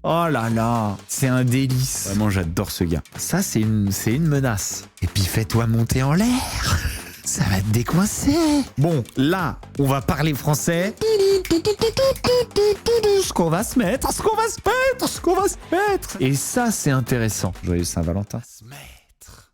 Oh là là, c'est un délice. Vraiment, j'adore ce gars. Ça, c'est une menace. Et puis, fais-toi monter en l'air. Ça va te décoincer. Bon, là, on va parler français. Ce qu'on va se mettre. Et ça, c'est intéressant. Joyeux Saint-Valentin. Se mettre.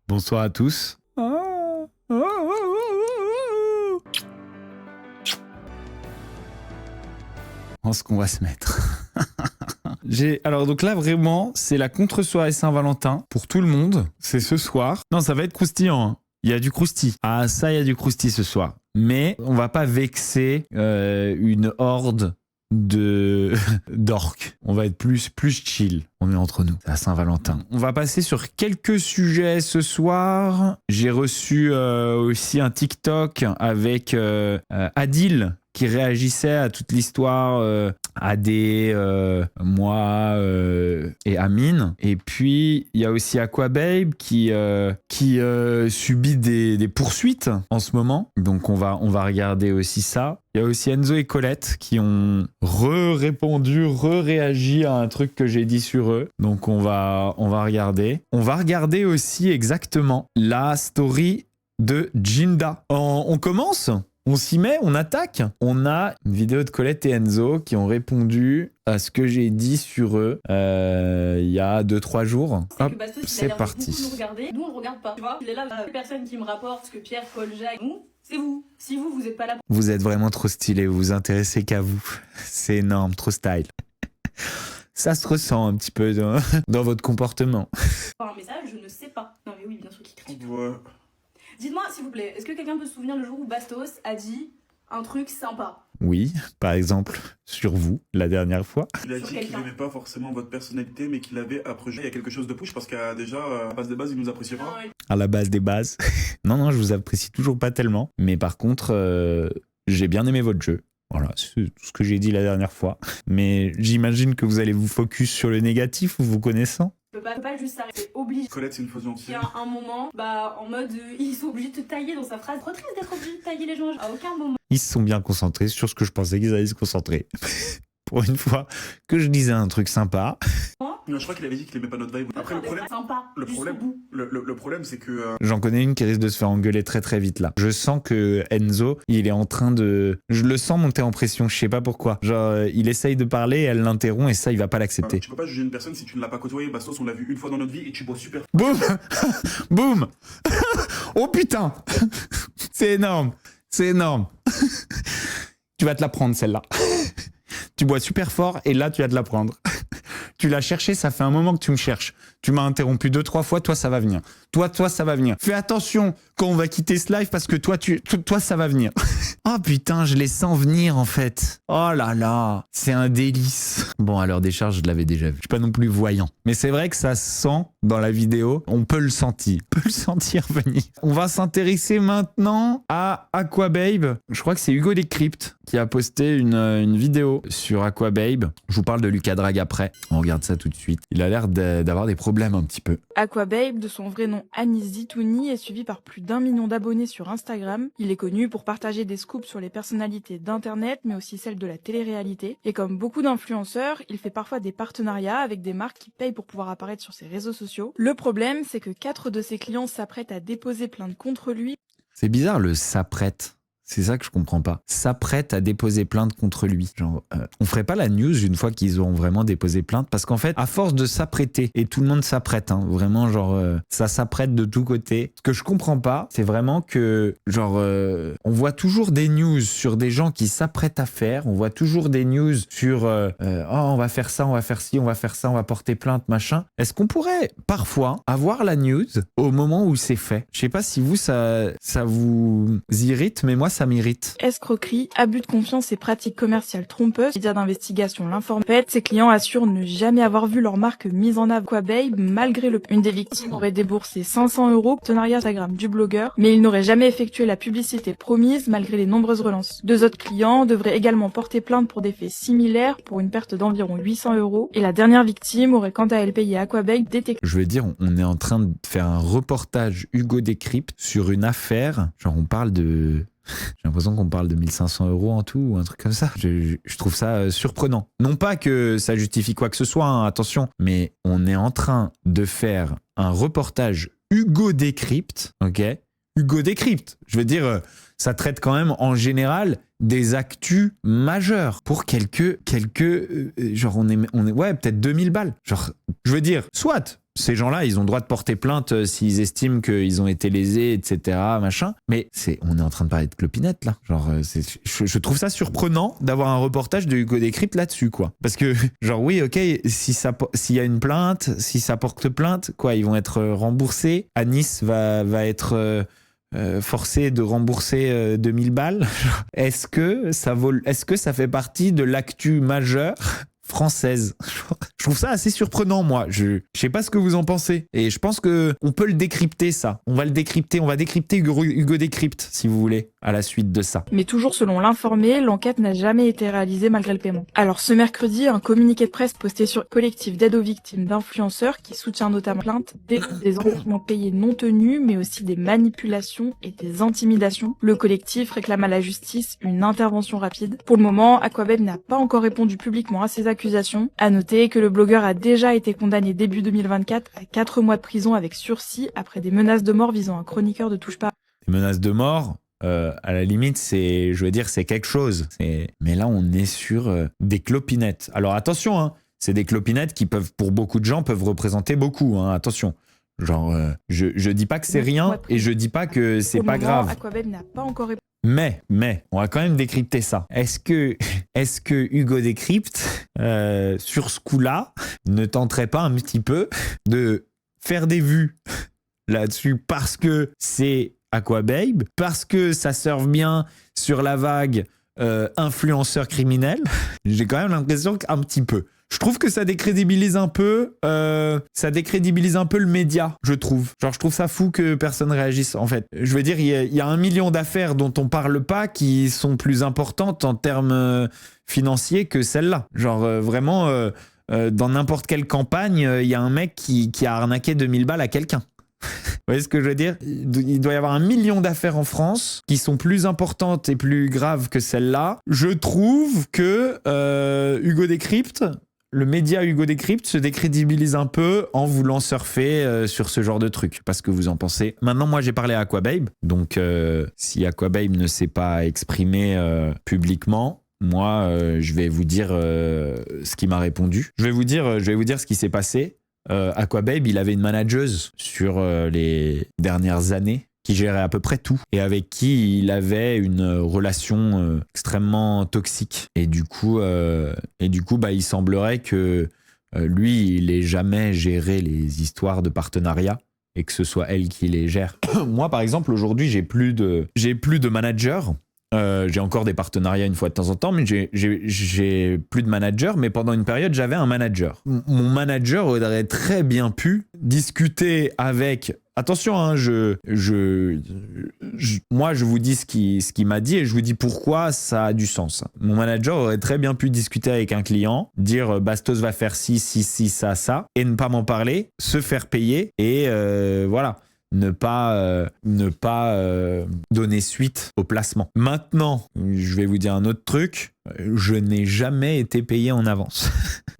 Bonsoir à tous. Ce qu'on va se mettre. Alors donc là vraiment, c'est la contre-soirée Saint-Valentin pour tout le monde. C'est ce soir. Non, ça va être croustillant. Hein. Il y a du crousti. Ah ça, il y a du crousti ce soir. Mais on va pas vexer une horde d'orques. On va être plus chill. On est entre nous. C'est à Saint-Valentin. On va passer sur quelques sujets ce soir. J'ai reçu aussi un TikTok avec Adil qui réagissait à toute l'histoire Adé, moi et Amine. Et puis, il y a aussi Aquababe qui subit des poursuites en ce moment. Donc, on va regarder aussi ça. Il y a aussi Enzo et Colette qui ont réagi à un truc que j'ai dit sur eux. Donc, on va regarder. On va regarder aussi exactement la story de Jinda. On commence ? On s'y met, on attaque. On a une vidéo de Colette et Enzo qui ont répondu à ce que j'ai dit sur eux il y a 2-3 jours. Hop, c'est parti. Nous, on ne regarde pas. Tu vois, il est là, la personne qui me rapporte ce que Pierre, Paul, Jacques, nous, c'est vous. Si vous n'êtes pas là. Vous êtes vraiment trop stylé, vous vous intéressez qu'à vous. C'est énorme, trop style. Ça se ressent un petit peu dans votre comportement. Un message, je ne sais pas. Non mais oui, bien sûr qu'il crie. Ouais. Dites-moi, s'il vous plaît, est-ce que quelqu'un peut se souvenir le jour où Bastos a dit un truc sympa? Oui, par exemple, sur vous, la dernière fois. Il a dit qu'il n'aimait pas forcément votre personnalité, mais qu'il avait approché. Il y a quelque chose de push parce qu'à déjà, à la base des bases, il nous appréciait pas. À la base des bases. Non, je vous apprécie toujours pas tellement. Mais par contre, j'ai bien aimé votre jeu. Voilà, c'est tout ce que j'ai dit la dernière fois. Mais j'imagine que vous allez vous focus sur le négatif, vous connaissant. Je peux pas juste s'arrêter, obligé. Colette, c'est une fausse Il y gentille. a un moment, en mode, ils sont obligés de te tailler dans sa phrase. Trop triste d'être obligé de tailler les gens à aucun moment. Ils se sont bien concentrés sur ce que je pensais qu'ils allaient se concentrer. Pour une fois que je disais un truc sympa. Non, je crois qu'il avait dit qu'il aimait pas notre vibe. Après, le problème, c'est que... J'en connais une qui risque de se faire engueuler très très vite là. Je sens que Enzo, il est en train de... Je le sens monter en pression, je sais pas pourquoi. Genre, il essaye de parler, elle l'interrompt et ça, il va pas l'accepter. Tu peux pas juger une personne si tu ne l'as pas côtoyé. Bastos, on l'a vu une fois dans notre vie et tu bois super... Boum. Boum. Oh putain. C'est énorme. C'est énorme. Tu vas te la prendre celle-là. Tu bois super fort et là, tu vas te la prendre. Tu l'as cherché, ça fait un moment que tu me cherches. Tu m'as interrompu 2-3 fois, toi, ça va venir. Toi, ça va venir. Fais attention quand on va quitter ce live parce que toi, ça va venir. Oh putain, je les sens venir en fait. Oh là là, c'est un délice. Bon, à l'heure des charges, je l'avais déjà vu. Je suis pas non plus voyant. Mais c'est vrai que ça se sent dans la vidéo. On peut le sentir. On peut le sentir venir. On va s'intéresser maintenant à Aquababe. Je crois que c'est Hugo Décrypte qui a posté une vidéo sur Aquababe. Je vous parle de Lucas Drag après. On regarde ça tout de suite. Il a l'air d'avoir des problèmes un petit peu. Aquababe, de son vrai nom Anis Zitouni, est suivi par plus d'1 million d'abonnés sur Instagram. Il est connu pour partager des scoops sur les personnalités d'internet, mais aussi celles de la télé-réalité. Et comme beaucoup d'influenceurs, il fait parfois des partenariats avec des marques qui payent pour pouvoir apparaître sur ses réseaux sociaux. Le problème, c'est que 4 de ses clients s'apprêtent à déposer plainte contre lui. C'est bizarre le s'apprête. C'est ça que je comprends pas. S'apprête à déposer plainte contre lui. Genre, on ferait pas la news une fois qu'ils auront vraiment déposé plainte, parce qu'en fait, à force de s'apprêter, et tout le monde s'apprête, hein, vraiment, genre, ça s'apprête de tous côtés. Ce que je comprends pas, c'est vraiment que, genre, on voit toujours des news sur des gens qui s'apprêtent à faire, on voit toujours des news sur, oh, on va faire ça, on va faire ci, on va faire ça, on va porter plainte, machin. Est-ce qu'on pourrait, parfois, avoir la news au moment où c'est fait? Je sais pas si vous, ça vous irrite, mais moi, ça ça m'irrite. Escroquerie, abus de confiance et pratiques commerciales trompeuses. Les médias d'investigation l'informent. En fait, ses clients assurent ne jamais avoir vu leur marque mise en avant. Aquababe, malgré une des victimes aurait déboursé 500 € partenariat Instagram du blogueur, mais il n'aurait jamais effectué la publicité promise malgré les nombreuses relances. 2 autres clients devraient également porter plainte pour des faits similaires pour une perte d'environ 800 € et la dernière victime aurait quant à elle payé Aquababe détective. Je veux dire, on est en train de faire un reportage Hugo Décrypte sur une affaire, genre on parle de... J'ai l'impression qu'on parle de 1500 € en tout ou un truc comme ça. Je trouve ça surprenant. Non pas que ça justifie quoi que ce soit, hein, attention, mais on est en train de faire un reportage Hugo Décrypte, ok ? Hugo Décrypte, je veux dire, ça traite quand même en général des actus majeurs pour quelques genre on est ouais, peut-être 2000 balles. Genre, je veux dire, soit ces gens-là, ils ont le droit de porter plainte s'ils estiment qu'ils ont été lésés, etc., machin. Mais on est en train de parler de clopinette, là. Genre, je trouve ça surprenant d'avoir un reportage de Hugo Décrypte là-dessus, quoi. Parce que, genre, oui, ok, s'il y a une plainte, si ça porte plainte, quoi, ils vont être remboursés. Anis va être forcé de rembourser 2000 balles. Est-ce que ça fait partie de l'actu majeure française? Je trouve ça assez surprenant, moi. Je sais pas ce que vous en pensez. Et je pense que on peut le décrypter, ça. On va le décrypter. On va décrypter Hugo Décrypte, si vous voulez, à la suite de ça. Mais toujours selon l'informé, l'enquête n'a jamais été réalisée malgré le paiement. Alors ce mercredi, un communiqué de presse posté sur le collectif d'aide aux victimes d'influenceurs qui soutient notamment plainte des engagements payés non tenus, mais aussi des manipulations et des intimidations. Le collectif réclame à la justice une intervention rapide. Pour le moment, Aquababe n'a pas encore répondu publiquement à ces accusations. À noter que le blogueur a déjà été condamné début 2024 à 4 mois de prison avec sursis après des menaces de mort visant un chroniqueur de Touche Pas. Des menaces de mort, à la limite, c'est quelque chose. Mais là, on est sur des clopinettes. Alors attention, hein, c'est des clopinettes qui peuvent, pour beaucoup de gens, peuvent représenter beaucoup. Hein, attention. Genre, je dis pas que c'est rien et je dis pas que c'est pas grave. Aquababe n'a pas encore répondu. Mais, on va quand même décrypter ça. Est-ce que Hugo Décrypte, sur ce coup-là, ne tenterait pas un petit peu de faire des vues là-dessus parce que c'est Aquababe, parce que ça surfe bien sur la vague influenceur criminel? J'ai quand même l'impression qu'un petit peu. Je trouve que ça décrédibilise un peu le média, je trouve. Genre, je trouve ça fou que personne réagisse, en fait. Je veux dire, il y a 1 million d'affaires dont on parle pas qui sont plus importantes en termes financiers que celle-là. Genre, vraiment, dans n'importe quelle campagne, il y a un mec qui a arnaqué 2000 balles à quelqu'un. Vous voyez ce que je veux dire? Il doit y avoir 1 million d'affaires en France qui sont plus importantes et plus graves que celle-là. Je trouve que Hugo Décrypte, le média Hugo Décrypte, se décrédibilise un peu en voulant surfer sur ce genre de truc. Parce que vous en pensez. Maintenant, moi, j'ai parlé à Aquababe. Donc, si Aquababe ne s'est pas exprimé publiquement, moi, je vais vous dire ce qu'il m'a répondu. Je vais vous dire ce qui s'est passé. Aquababe, il avait une manageuse sur les dernières années qui gérait à peu près tout et avec qui il avait une relation extrêmement toxique. Et du coup, il semblerait que lui, il ait jamais géré les histoires de partenariat et que ce soit elle qui les gère. Moi, par exemple, aujourd'hui, j'ai plus de manager. J'ai encore des partenariats une fois de temps en temps, mais j'ai plus de manager. Mais pendant une période, j'avais un manager. Mon manager aurait très bien pu discuter avec... Attention, hein, moi, je vous dis ce qu'il m'a dit et je vous dis pourquoi ça a du sens. Mon manager aurait très bien pu discuter avec un client, dire Bastos va faire ci, ça, et ne pas m'en parler, se faire payer et voilà. Ne pas donner suite au placement. Maintenant, je vais vous dire un autre truc. Je n'ai jamais été payé en avance.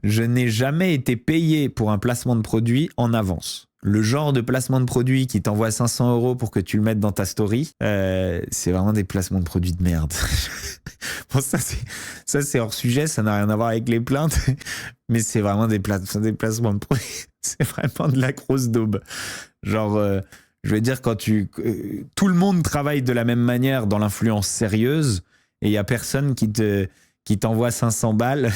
Je n'ai jamais été payé pour un placement de produit en avance. Le genre de placement de produit qui t'envoie 500 € pour que tu le mettes dans ta story, c'est vraiment des placements de produits de merde. Bon, ça c'est hors sujet, ça n'a rien à voir avec les plaintes, mais c'est vraiment des placements de produits. C'est vraiment de la grosse daube. Genre, je veux dire, tout le monde travaille de la même manière dans l'influence sérieuse et il n'y a personne qui t'envoie 500 balles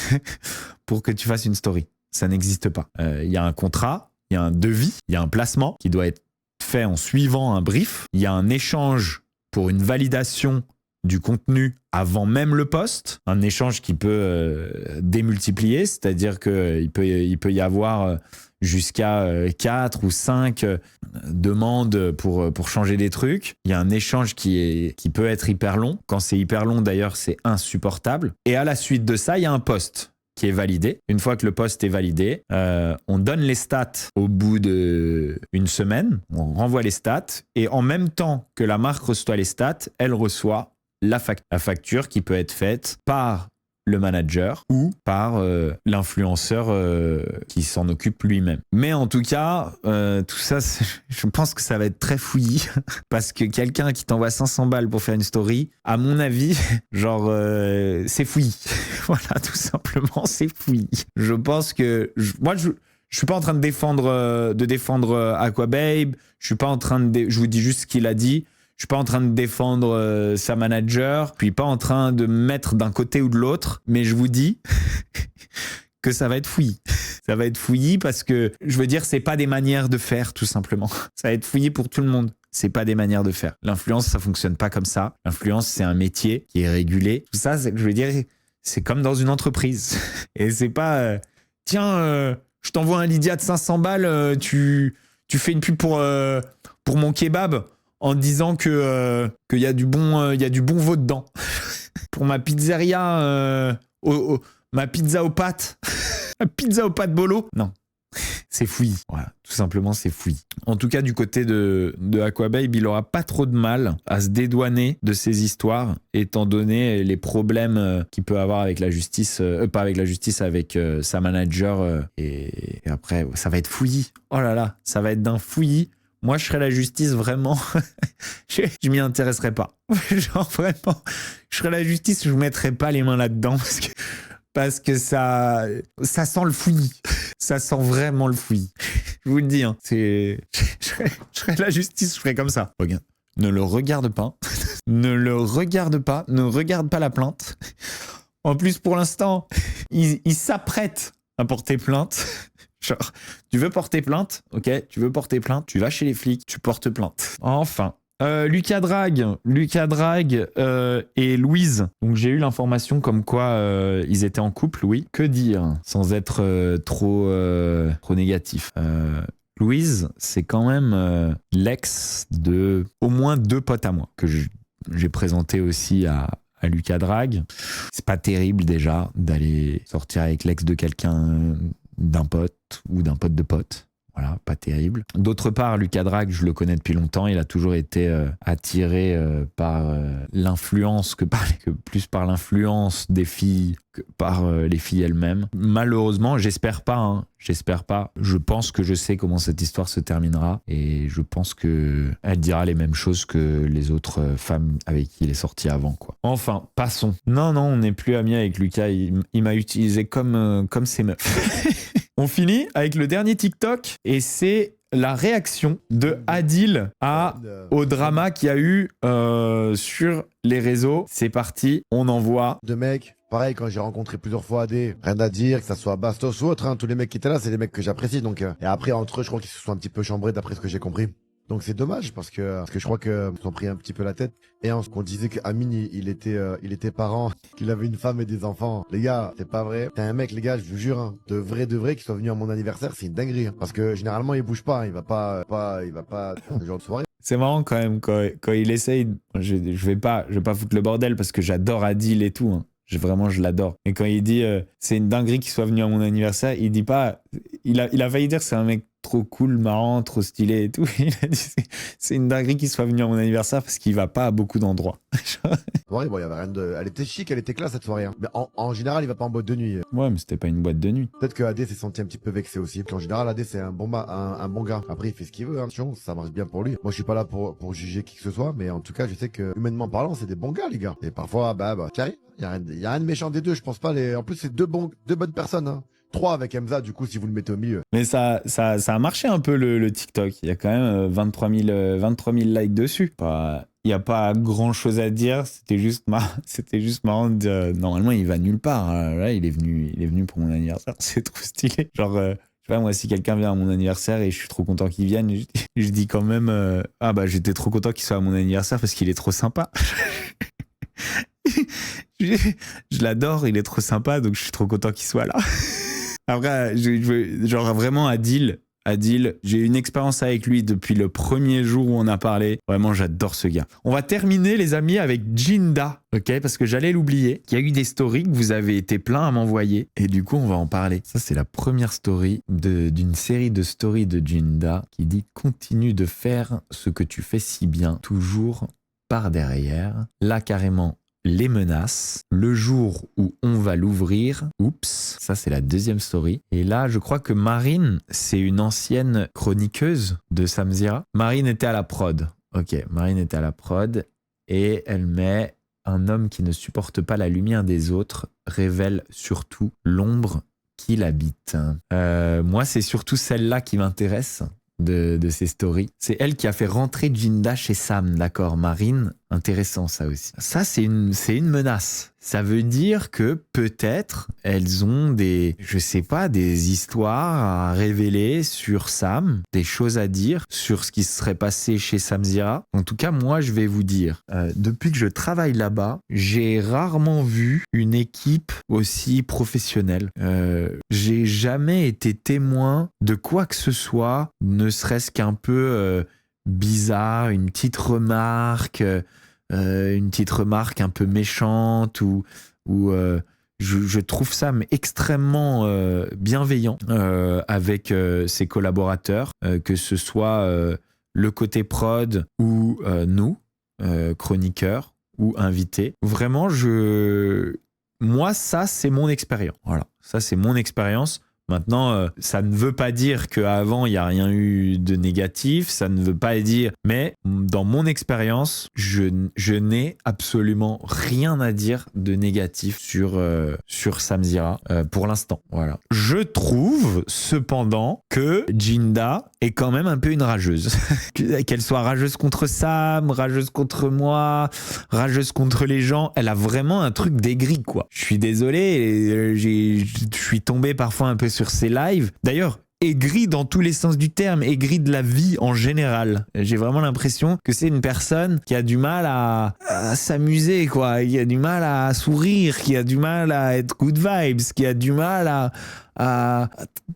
pour que tu fasses une story. Ça n'existe pas. Il y a un contrat, il y a un devis, il y a un placement qui doit être fait en suivant un brief. Il y a un échange pour une validation du contenu avant même le post, un échange qui peut démultiplier, c'est-à-dire qu'il peut y avoir jusqu'à 4 ou 5 demandes pour changer des trucs. Il y a un échange qui peut être hyper long. Quand c'est hyper long, d'ailleurs, c'est insupportable. Et à la suite de ça, il y a un post qui est validé. Une fois que le post est validé, on donne les stats au bout d'une semaine, on renvoie les stats, et en même temps que la marque reçoit les stats, elle reçoit la facture qui peut être faite par le manager ou par l'influenceur qui s'en occupe lui-même. Mais en tout cas, tout ça, je pense que ça va être très fouillis parce que quelqu'un qui t'envoie 500 balles pour faire une story, à mon avis, genre, c'est fouillis. Voilà, tout simplement, c'est fouillis. Je pense que... Moi, je suis pas en train de défendre Aquababe, je suis pas en train de... Je vous dis juste ce qu'il a dit. Je suis pas en train de défendre sa manager, puis pas en train de me mettre d'un côté ou de l'autre, mais je vous dis que ça va être fouillis. Ça va être fouillis parce que, je veux dire, c'est pas des manières de faire, tout simplement. Ça va être fouillis pour tout le monde. C'est pas des manières de faire. L'influence, ça fonctionne pas comme ça. L'influence, c'est un métier qui est régulé. Tout ça, je veux dire, c'est comme dans une entreprise. Et c'est pas, tiens, je t'envoie un Lydia de 500 balles, tu fais une pub pour mon kebab, en disant qu'il y a du bon veau dedans. Pour ma pizzeria, ma pizza aux pâtes, ma pizza aux pâtes bolo. Non, c'est fouillis. Voilà, tout simplement, c'est fouillis. En tout cas, du côté de Aquababe, il aura pas trop de mal à se dédouaner de ces histoires, étant donné les problèmes qu'il peut avoir avec la justice, pas avec la justice, avec sa manager. Et après, ça va être fouillis. Oh là là, ça va être d'un fouillis. Moi, je serais la justice, vraiment. Je m'y intéresserais pas. Genre, vraiment, je serais la justice, je ne mettrais pas les mains là-dedans parce que ça sent le fouillis. Ça sent vraiment le fouillis. Je vous le dis, hein, je serais la justice, je ferais comme ça. Regarde. Ne le regarde pas. Ne le regarde pas. Ne regarde pas la plainte. En plus, pour l'instant, il s'apprête à porter plainte. Genre, tu veux porter plainte, ok, tu veux porter plainte, tu vas chez les flics, tu portes plainte. Enfin, Lucas Drag et Louise. Donc j'ai eu l'information comme quoi ils étaient en couple, oui. Que dire sans être trop négatif. Louise, c'est quand même l'ex de au moins 2 potes à moi que j'ai présenté aussi à Lucas Drag. C'est pas terrible déjà d'aller sortir avec l'ex de quelqu'un, d'un pote ou d'un pote de pote. Voilà, pas terrible. D'autre part, Lucas Drag, je le connais depuis longtemps. Il a toujours été attiré par l'influence, plus par l'influence des filles que par les filles elles-mêmes. Malheureusement, j'espère pas. Hein, j'espère pas. Je pense que je sais comment cette histoire se terminera. Et je pense que elle dira les mêmes choses que les autres femmes avec qui il est sorti avant, quoi. Enfin, passons. Non, on n'est plus amis avec Lucas. Il m'a utilisé comme ses meufs. On finit avec le dernier TikTok et c'est la réaction de Adil au drama qu'il y a eu sur les réseaux. C'est parti, on envoie. De mecs, pareil, quand j'ai rencontré plusieurs fois Adé, rien à dire, que ça soit Bastos ou autre, hein, tous les mecs qui étaient là, c'est des mecs que j'apprécie. Donc, et après, entre eux, je crois qu'ils se sont un petit peu chambrés d'après ce que j'ai compris. Donc c'est dommage parce que je crois qu'ils ont pris un petit peu la tête. Et qu'on disait qu'Amine il était parent, qu'il avait une femme et des enfants. Les gars, c'est pas vrai. T'as un mec, les gars, je vous jure, hein, de vrai qui soit venu à mon anniversaire, c'est une dinguerie. Hein, parce que généralement il bouge pas, hein, il va pas ce genre de soirée. C'est marrant quand même quand il essaye. Je vais pas foutre le bordel parce que j'adore Adil et tout. Hein. Je l'adore. Et quand il dit c'est une dinguerie qu'il soit venu à mon anniversaire, il dit pas. Il a failli dire c'est un mec trop cool, marrant, trop stylé et tout. Il a dit c'est une dinguerie qu'il soit venu à mon anniversaire parce qu'il va pas à beaucoup d'endroits. Ouais, bon, il y avait rien de. Elle était chic, elle était classe cette soirée. Hein. Mais en général, il va pas en boîte de nuit. Ouais, mais c'était pas une boîte de nuit. Peut-être que AD s'est senti un petit peu vexé aussi. En général, AD c'est un bon gars. Après, il fait ce qu'il veut. Hein. Ça marche bien pour lui. Moi, je suis pas là pour juger qui que ce soit, mais en tout cas, je sais que humainement parlant, c'est des bons gars, les gars. Et parfois, carré. Il y a rien de méchant des deux. Je pense pas. En plus, c'est deux bonnes personnes. Hein. 3 avec Emza, du coup, si vous le mettez au milieu. Mais ça a marché un peu le TikTok. Il y a quand même 23 000 likes dessus. Il n'y a pas grand chose à dire. C'était juste marrant de dire, normalement, il va nulle part. Là, il est venu pour mon anniversaire. C'est trop stylé. Genre, je sais pas, moi, si quelqu'un vient à mon anniversaire et je suis trop content qu'il vienne, je dis quand même, j'étais trop content qu'il soit à mon anniversaire parce qu'il est trop sympa. Je l'adore, il est trop sympa, donc je suis trop content qu'il soit là. Après, genre vraiment Adil, j'ai eu une expérience avec lui depuis le premier jour où on a parlé. Vraiment, j'adore ce gars. On va terminer, les amis, avec Jinda, ok? Parce que j'allais l'oublier. Il y a eu des stories que vous avez été plein à m'envoyer. Et du coup, on va en parler. Ça, c'est la première story d'une série de stories de Jinda qui dit « Continue de faire ce que tu fais si bien, toujours par derrière. » Là, carrément, les menaces, le jour où on va l'ouvrir, oups, ça c'est la deuxième story. Et là, je crois que Marine, c'est une ancienne chroniqueuse de Samzira. Marine était à la prod, ok, Marine était à la prod et elle met « Un homme qui ne supporte pas la lumière des autres révèle surtout l'ombre qu'il habite ». Moi, c'est surtout celle-là qui m'intéresse de ces stories. C'est elle qui a fait rentrer Jinda chez Sam, d'accord, Marine. Intéressant ça aussi. Ça, c'est une menace. Ça veut dire que peut-être elles ont des histoires à révéler sur Sam, des choses à dire sur ce qui se serait passé chez Samzira. En tout cas, moi, je vais vous dire, depuis que je travaille là-bas, j'ai rarement vu une équipe aussi professionnelle. J'ai jamais été témoin de quoi que ce soit, ne serait-ce qu'un peu bizarre, une petite remarque un peu méchante ou je trouve Sam extrêmement bienveillant avec ses collaborateurs, que ce soit le côté prod ou nous, chroniqueurs ou invités. Vraiment, moi, ça, c'est mon expérience. Voilà, ça, c'est mon expérience. Maintenant, ça ne veut pas dire qu'avant, il n'y a rien eu de négatif, ça ne veut pas dire... Mais dans mon expérience, je n'ai absolument rien à dire de négatif sur Samzira pour l'instant. Voilà. Je trouve cependant que Jinda est quand même un peu une rageuse. Qu'elle soit rageuse contre Sam, rageuse contre moi, rageuse contre les gens, elle a vraiment un truc d'aigri, quoi. Je suis désolé, je suis tombé parfois un peu sur ses lives. D'ailleurs, aigri dans tous les sens du terme, aigri de la vie en général. J'ai vraiment l'impression que c'est une personne qui a du mal à s'amuser, quoi, qui a du mal à sourire, qui a du mal à être good vibes, qui a du mal à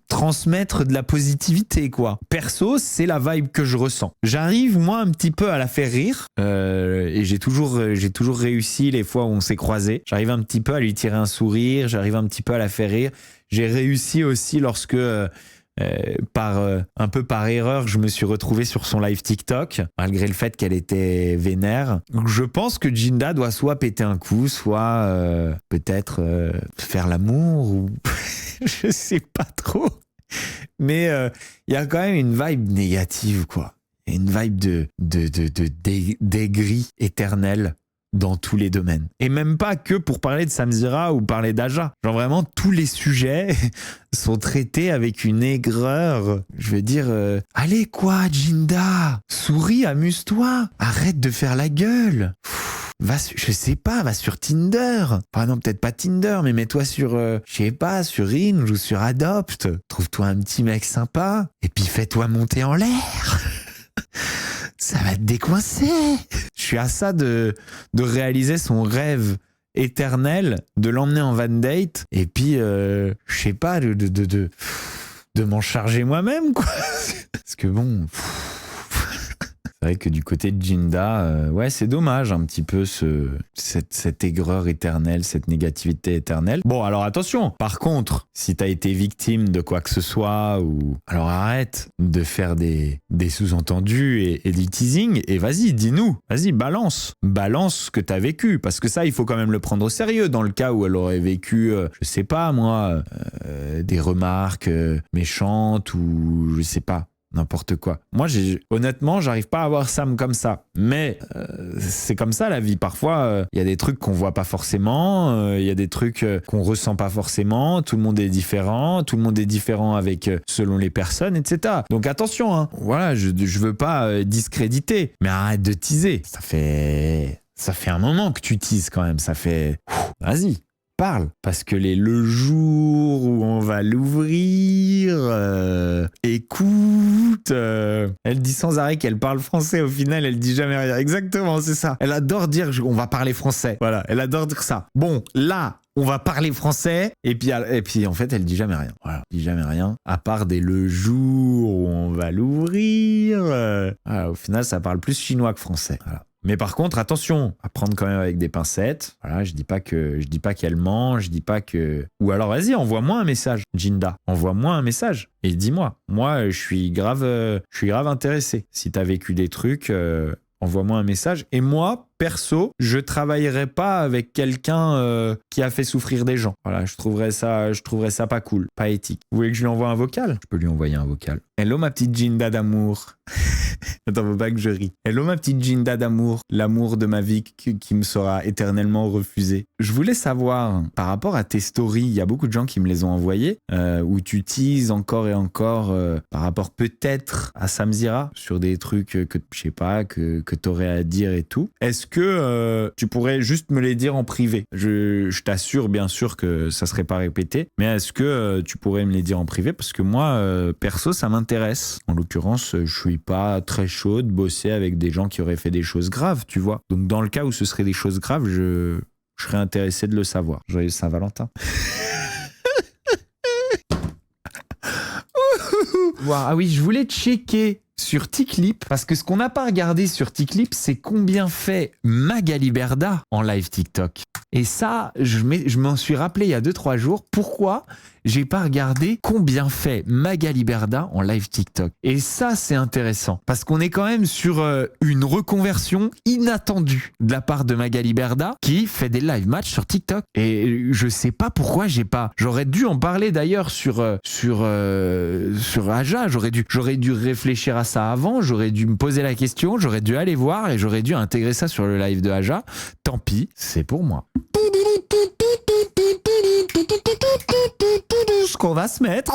transmettre de la positivité, quoi. Perso, c'est la vibe que je ressens. J'arrive, moi, un petit peu à la faire rire, et j'ai toujours réussi les fois où on s'est croisés. J'arrive un petit peu à lui tirer un sourire, j'arrive un petit peu à la faire rire. J'ai réussi aussi lorsque... un peu par erreur, je me suis retrouvé sur son live TikTok, malgré le fait qu'elle était vénère. Donc je pense que Jinda doit soit péter un coup, soit peut-être faire l'amour, ou je sais pas trop. Mais il y a quand même une vibe négative, quoi. Une vibe d'aigri éternel dans tous les domaines. Et même pas que pour parler de Samzira ou parler d'Aja. Genre vraiment, tous les sujets sont traités avec une aigreur. Je veux dire, allez quoi, Jinda, souris, amuse-toi, arrête de faire la gueule. Va sur Tinder. Enfin non, peut-être pas Tinder, mais mets-toi sur, je sais pas, sur Hinge ou sur Adopt. Trouve-toi un petit mec sympa et puis fais-toi monter en l'air. Ça va te décoincer. Je suis à ça de réaliser son rêve éternel, de l'emmener en van date et puis, je sais pas, de m'en charger moi-même, quoi. Parce que bon... C'est vrai que du côté de Jinda, ouais, c'est dommage un petit peu cette aigreur éternelle, cette négativité éternelle. Bon, alors attention, par contre, si t'as été victime de quoi que ce soit, alors arrête de faire des sous-entendus et du teasing, et vas-y, dis-nous, vas-y, balance ce que t'as vécu, parce que ça, il faut quand même le prendre au sérieux, dans le cas où elle aurait vécu, je sais pas moi, des remarques méchantes, ou je sais pas, n'importe quoi. Moi, honnêtement, j'arrive pas à voir Sam comme ça. Mais c'est comme ça la vie. Parfois, il y a des trucs qu'on voit pas forcément, il y a des trucs qu'on ressent pas forcément. Tout le monde est différent. Tout le monde est différent avec selon les personnes, etc. Donc attention, hein. Voilà, je veux pas discréditer, mais arrête de teaser. Ça fait un moment que tu teases quand même. Ça fait... Vas-y. Parle, parce que le jour où on va l'ouvrir, écoute, Elle dit sans arrêt qu'elle parle français. Au final, elle dit jamais rien. Exactement, c'est ça. Elle adore dire on va parler français. Voilà, elle adore dire ça. Bon, là, on va parler français. Et puis en fait, elle dit jamais rien. Voilà, elle dit jamais rien. À part le jour où on va l'ouvrir. Voilà, au final, ça parle plus chinois que français. Voilà. Mais par contre, attention, à prendre quand même avec des pincettes. Voilà, je dis pas qu'elle ment, je dis pas que... Ou alors, vas-y, envoie-moi un message, Jinda. Envoie-moi un message et dis-moi. Moi, je suis grave intéressé. Si t'as vécu des trucs, envoie-moi un message. Et moi, perso, je travaillerai pas avec quelqu'un qui a fait souffrir des gens. Voilà, je trouverais ça pas cool, pas éthique. Vous voulez que je lui envoie un vocal? Je peux lui envoyer un vocal. Hello ma petite Jinda d'amour. Attends, faut pas que je ris. Hello ma petite Jinda d'amour, l'amour de ma vie qui me sera éternellement refusé. Je voulais savoir, par rapport à tes stories, il y a beaucoup de gens qui me les ont envoyées, où tu teases encore et encore par rapport peut-être à Samzira, sur des trucs que je sais pas, que t'aurais à dire et tout. Est-ce que tu pourrais juste me les dire en privé? Je t'assure bien sûr que ça serait pas répété, mais est-ce que tu pourrais me les dire en privé? Parce que moi, perso, ça m'intéresse. En l'occurrence, je suis pas très chaud de bosser avec des gens qui auraient fait des choses graves, tu vois. Donc dans le cas où ce serait des choses graves, je serais intéressé de le savoir. Joyeux Saint-Valentin. Ah oui, je voulais checker sur Ticlip, parce que ce qu'on n'a pas regardé sur Ticlip, c'est combien fait Magali Berda en live TikTok. Et ça, je m'en suis rappelé il y a 2-3 jours. Pourquoi j'ai pas regardé combien fait Magali Berda en live TikTok? Et ça, c'est intéressant, parce qu'on est quand même sur une reconversion inattendue de la part de Magali Berda, qui fait des live matchs sur TikTok. Et je sais pas pourquoi j'ai pas... J'aurais dû en parler d'ailleurs sur Aja. J'aurais dû réfléchir à ça avant, j'aurais dû me poser la question, j'aurais dû aller voir et j'aurais dû intégrer ça sur le live de Aja. Tant pis, c'est pour moi. Ce qu'on va se mettre.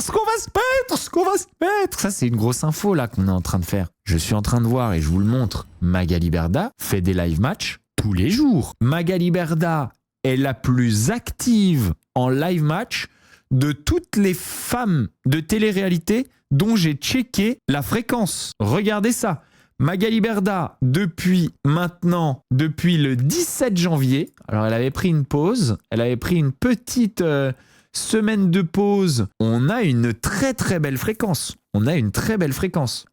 Ça, c'est une grosse info là qu'on est en train de faire. Je suis en train de voir et je vous le montre. Magali Berda fait des live matchs tous les jours. Magali Berda est la plus active en live match de toutes les femmes de télé-réalité dont j'ai checké la fréquence. Regardez ça. Magali Berda, depuis le 17 janvier, alors elle avait pris une pause, elle avait pris une petite semaine de pause. On a une très très belle fréquence.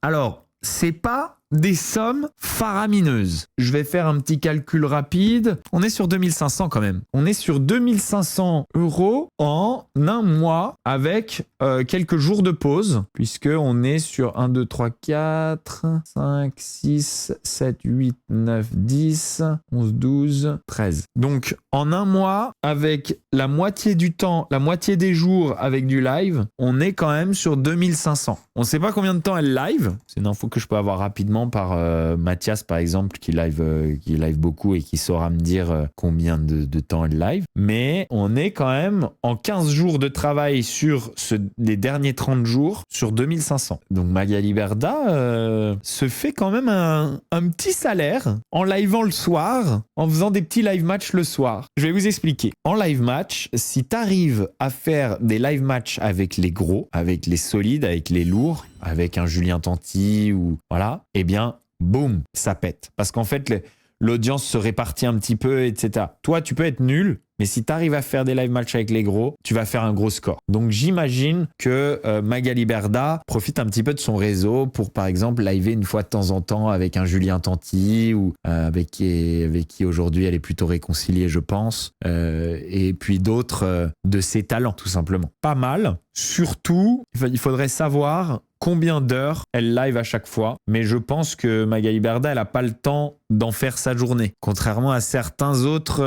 Alors, c'est pas des sommes faramineuses. Je vais faire un petit calcul rapide. On est sur 2500 quand même. On est sur 2500 € en un mois avec quelques jours de pause, puisque on est sur 1, 2, 3, 4, 5, 6, 7, 8, 9, 10, 11, 12, 13. Donc en un mois, avec la moitié du temps, la moitié des jours avec du live, on est quand même sur 2500. On ne sait pas combien de temps elle live. C'est une info que je peux avoir rapidement par Mathias par exemple qui live beaucoup et qui saura me dire combien de temps elle live, mais on est quand même en 15 jours de travail sur les derniers 30 jours sur 2500. Donc Magali Berda se fait quand même un petit salaire en livant le soir, en faisant des petits live matchs le soir. Je vais vous expliquer. En live match, si tu arrives à faire des live matchs avec les gros, avec les solides, avec les lourds, avec un Julien Tanti ou voilà, eh bien, boum, ça pète. Parce qu'en fait, l'audience se répartit un petit peu, etc. Toi, tu peux être nul, mais si tu arrives à faire des live matchs avec les gros, tu vas faire un gros score. Donc, j'imagine que Magali Berda profite un petit peu de son réseau pour, par exemple, liver une fois de temps en temps avec un Julien Tanti ou avec qui aujourd'hui elle est plutôt réconciliée, je pense. Et puis d'autres de ses talents, tout simplement. Pas mal. Surtout, il faudrait savoir combien d'heures elle live à chaque fois. Mais je pense que Magali Berda, elle n'a pas le temps d'en faire sa journée. Contrairement à certains autres...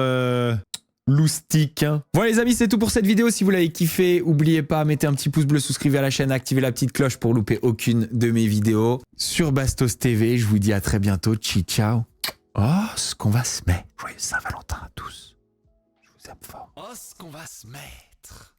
loustique. Voilà les amis, c'est tout pour cette vidéo. Si vous l'avez kiffé, n'oubliez pas, mettez un petit pouce bleu, souscrivez à la chaîne, activez la petite cloche pour louper aucune de mes vidéos sur Bastos TV. Je vous dis à très bientôt. Ciao. Oh, ce qu'on va se mettre. Joyeux Saint-Valentin à tous. Je vous aime fort. Oh, ce qu'on va se mettre.